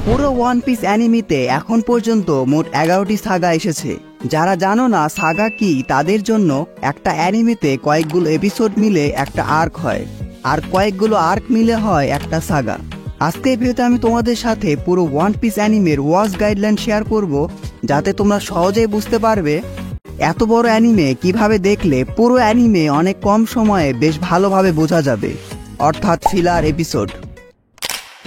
পুরো one piece অ্যানিমেতে এখন পর্যন্ত মোট 11টি সাগা এসেছে। যারা জানো না সাগা কি, তাদের জন্য একটা অ্যানিমেতে কয়েকগুলো এপিসোড মিলে একটা আর্ক হয়, আর কয়েকগুলো আর্ক মিলে হয় একটা সাগা। আজকে এই ভিডিওতে আমি তোমাদের সাথে পুরো ওয়ান পিস অ্যানিমের ওয়াচ গাইডলাইন শেয়ার করব, যাতে তোমরা সহজেই বুঝতে পারবে এত বড় অ্যানিমে কিভাবে দেখলে পুরো অ্যানিমে অনেক কম সময়ে বেশ ভালোভাবে বোঝা যাবে, অর্থাৎ ফিলার এপিসোড।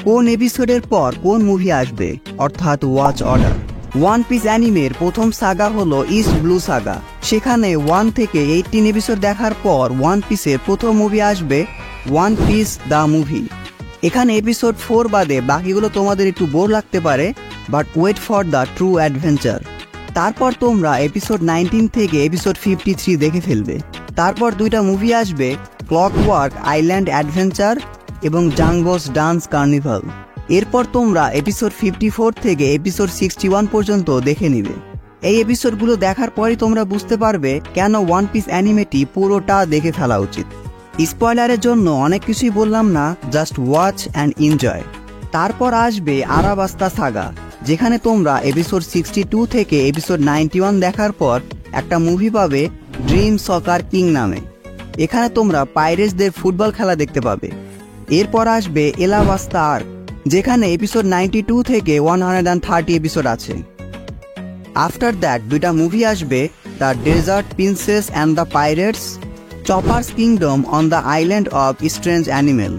কোন এপিসোডের পর কোন মুভি আসবে, অর্থাৎ ওয়াচ অর্ডার। ওয়ান পিস অ্যানিমের প্রথম সাগা হলো ইস্ট ব্লু সাগা। সেখানে 1 থেকে 18 এপিসোড দেখার পর ওয়ান পিসের প্রথম মুভি আসবে, ওয়ান পিস দ্য মুভি। এখানে এপিসোড 4 বাদে বাকিগুলো তোমাদের একটু বোর লাগতে পারে, but wait for the true adventure. তারপর তোমরা এপিসোড 19 থেকে এপিসোড 53 দেখে ফেলবে। তারপর 2টা মুভি আসবে, ক্লকওয়ার্ক আইল্যান্ড অ্যাডভেঞ্চার এবং জাঙ্গোস ডান্স কার্নিভাল। এরপর তোমরা এপিসোড 54 থেকে এপিসোড 61 পর্যন্ত দেখে নিবে। এই এপিসোডগুলো দেখার পরই তোমরা বুঝতে পারবে কেন ওয়ান পিস অ্যানিমেটি পুরোটা দেখে ফেলা উচিত। স্পয়লারের জন্য অনেক কিছুই বললাম না, জাস্ট ওয়াচ অ্যান্ড এনজয়। তারপর আসবে আরাবাস্তা সাগা, যেখানে তোমরা এপিসোড 62 থেকে এপিসোড 91 দেখার পর একটা মুভি পাবে, ড্রিম সকার কিং নামে। এখানে তোমরা পাইরেটসদের ফুটবল খেলা দেখতে পাবে। এরপর আসবে এলাবাস্তা আর্ক, যেখানে এপিসোড 92 থেকে 130 এপিসোড আছে। আফটার দ্যাট 2টা মুভি আসবে, the desert princess and the pirates, Chopper's kingdom on the island of strange animal.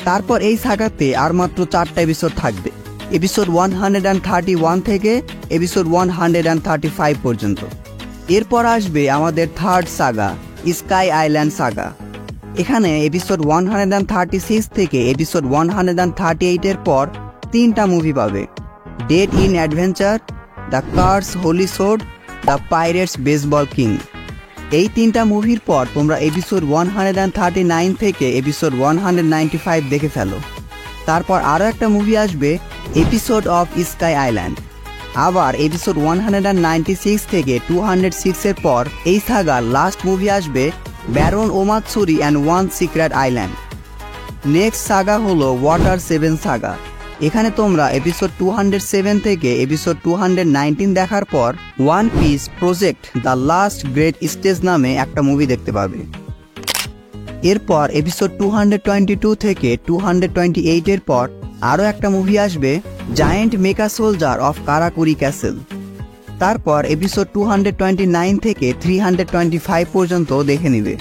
তারপর এই সাগাতে আর মাত্র 4টা এপিসোড থাকবে, এপিসোড 131 থেকে এপিসোড 135 পর্যন্ত। এরপর আসবে আমাদের third saga, Sky Island saga. এখানে এপিসোড 136 থেকে এপিসোড 138 এর পর 3টা মুভি পাবে, Dead End Adventure, the Curse Holy Sword, the Pirates Baseball King. এই 3টা মুভির পর তোমরা এপিসোড 139 থেকে এপিসোড 195 দেখে ফেলো। তারপর আরও একটা মুভি আসবে, এপিসোড অফ স্কাই আইল্যান্ড। আবার এপিসোড 196 থেকে 206 এর পর এই সাগার লাস্ট মুভি আসবে, Baron Omatsuri and one secret island. Next saga হলো ওয়াটার 7 সাগা। এখানে তোমরা এপিসোড 207 থেকে এপিসোড 219 দেখার পর one piece project the last great stage নামে একটা মুভি দেখতে পাবে। এরপর এপিসোড 222 থেকে 228 এর পর আরও একটা মুভি আসবে, জায়েন্ট মেকা সোলজার অফ কারাকুরি ক্যাসেল। তারপর এপিসোড 229 থেকে 325 পর্যন্ত দেখে নিবে।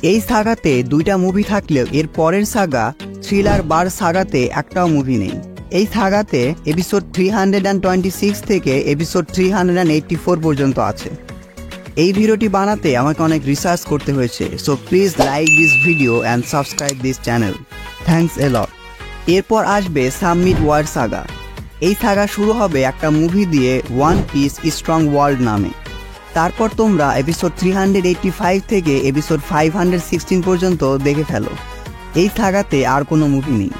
এই সাগাতে 2টা মুভি থাকলেও এর পরের সাগা থ্রিলার বার সাগাতে একটাও মুভি নেই। এই সাগাতে এপিসোড 326 থেকে এপিসোড 384 পর্যন্ত আছে। এই ভিডিওটি বানাতে আমাকে অনেক রিসার্চ করতে হয়েছে, so please like this video and subscribe this channel, thanks a lot. এরপর আসবে সাবমিট ওয়ার সাগা। এই সাগা শুরু হবে একটা মুভি দিয়ে, ওয়ান পিস স্ট্রং ওয়ার্ল্ড নামে। তারপর তোমরা এপিসোড 385 থেকে এপিসোড 516 পর্যন্ত দেখে ফেলো। এই সাগাতে আর কোনো মুভি নেই।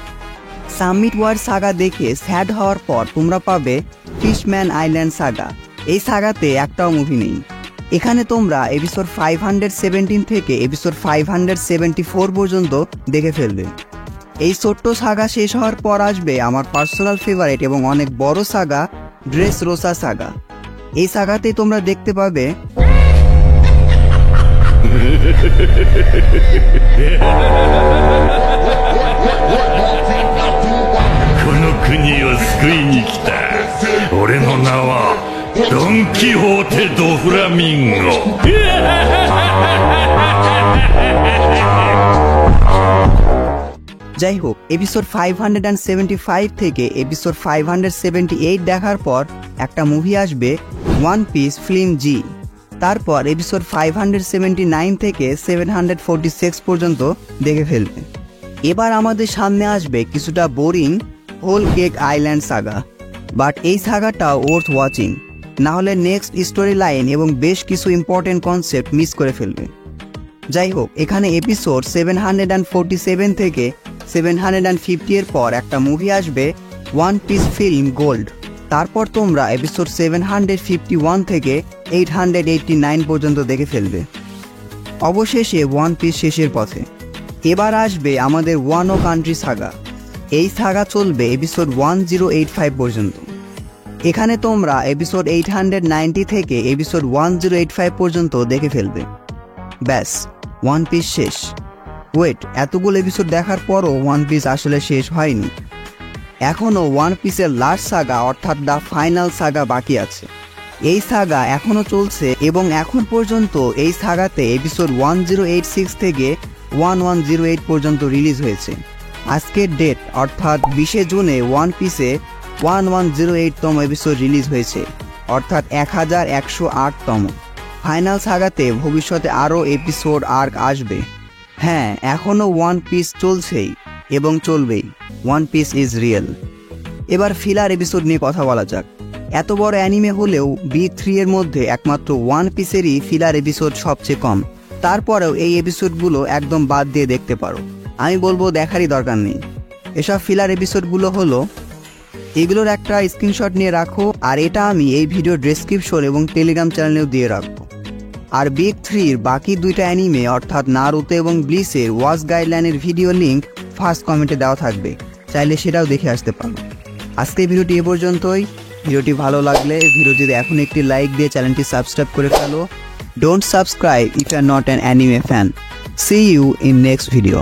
সাবমিট ওয়ার সাগা দেখে স্যাড হওয়ার পর তোমরা পাবে ফিশম্যান আইল্যান্ড সাগা। এই সাগাতে একটাও মুভি নেই। এখানে তোমরা এপিসোড 517 থেকে এপিসোড 574 পর্যন্ত দেখে ফেলবে। এই ছোট্ট সাগা শেষ হওয়ার পর আসবে আমার পার্সোনাল ফেভারিট এবং অনেক বড় সাগা, ড্রেস রোসা সাগা। এই সাগাতে তোমরা দেখতে পাবে যাই হোক, এপিসোড 575 থেকে এপিসোড 578 দেখার পর একটা মুভি আসবে, ওয়ান পিস ফিল্ম জি। তারপর এপিসোড 579 থেকে 746 পর্যন্ত দেখে ফেলবে। এবার আমাদের সামনে আসবে কিছুটা boring Whole Cake Island saga, but এই সাগাটাও ওয়ার্থ ওয়াচিং, না হলে নেক্সট স্টোরি লাইন এবং বেশ কিছু ইম্পর্টেন্ট কনসেপ্ট মিস করে ফেলবে। যাই হোক, এখানে এপিসোড 747 থেকে 750 এর পর একটা মুভি আসবে, ওয়ান পিস ফিল্ম গোল্ড। তারপর তোমরা এপিসোড 751 থেকে 889 পর্যন্ত দেখে ফেলবে। অবশেষে ওয়ান পিস শেষের পথে। এবার আসবে আমাদের ওয়ানো কান্ট্রি সাগা। এই সাগা চলবে এপিসোড 1085 পর্যন্ত। এখানে তোমরা এপিসোড 890 থেকে এপিসোড 1085 পর্যন্ত দেখে ফেলবে। ব্যাস, ওয়ান পিস শেষ। ওয়েট, এতগুলো এপিসোড দেখার পরও ওয়ান পিস আসলে শেষ হয়নি। এখনও ওয়ান পিসের লাস্ট সাগা অর্থাৎ দ্য ফাইনাল সাগা বাকি আছে। এই সাগা এখনও চলছে এবং এখন পর্যন্ত এই সাগাতে এপিসোড 1086 থেকে 1108 পর্যন্ত রিলিজ হয়েছে। আজকের ডেট অর্থাৎ 20 জুনে ওয়ান পিসে 1108তম এপিসোড রিলিজ হয়েছে, অর্থাৎ 1108তম। ফাইনাল সাগাতে ভবিষ্যতে আরও এপিসোড আর্ক আসবে। হ্যাঁ, এখনও ওয়ান পিস চলছেই এবং চলবেই। One piece is real. এবার ফিলার এপিসোড নিয়ে কথা বলা যাক। এত বড় অ্যানিমে হলেও বিগ 3 এর মধ্যে একমাত্র ওয়ান পিসেরই ফিলার এপিসোড সবচেয়ে কম। তারপরেও এই এপিসোডগুলো একদম বাদ দিয়ে দেখতে পারো। আমি বলবো দেখারই দরকার নেই। এসব ফিলার এপিসোডগুলো হলো, এগুলোর একটা স্ক্রিনশট নিয়ে রাখো, আর এটা আমি এই ভিডিও ডেসক্রিপশন এবং টেলিগ্রাম চ্যানেলেও দিয়ে রাখবো। আর বিগ 3-র বাকি দুইটা অ্যানিমে অর্থাৎ নারুতো এবং ব্লিচের ওয়াচ গাইডলাইনের ভিডিও লিঙ্ক ফার্স্ট কমেন্টে দেওয়া থাকবে, চাইলে সেটাও দেখে আসতে পারো। আজকে ভিডিওটি এ পর্যন্তই। ভিডিওটি ভালো লাগলে ভিডিওটিতে এখন একটি লাইক দিয়ে চ্যানেলটি সাবস্ক্রাইব করে ফেলো। Don't subscribe if you are not an anime fan. See you in next video.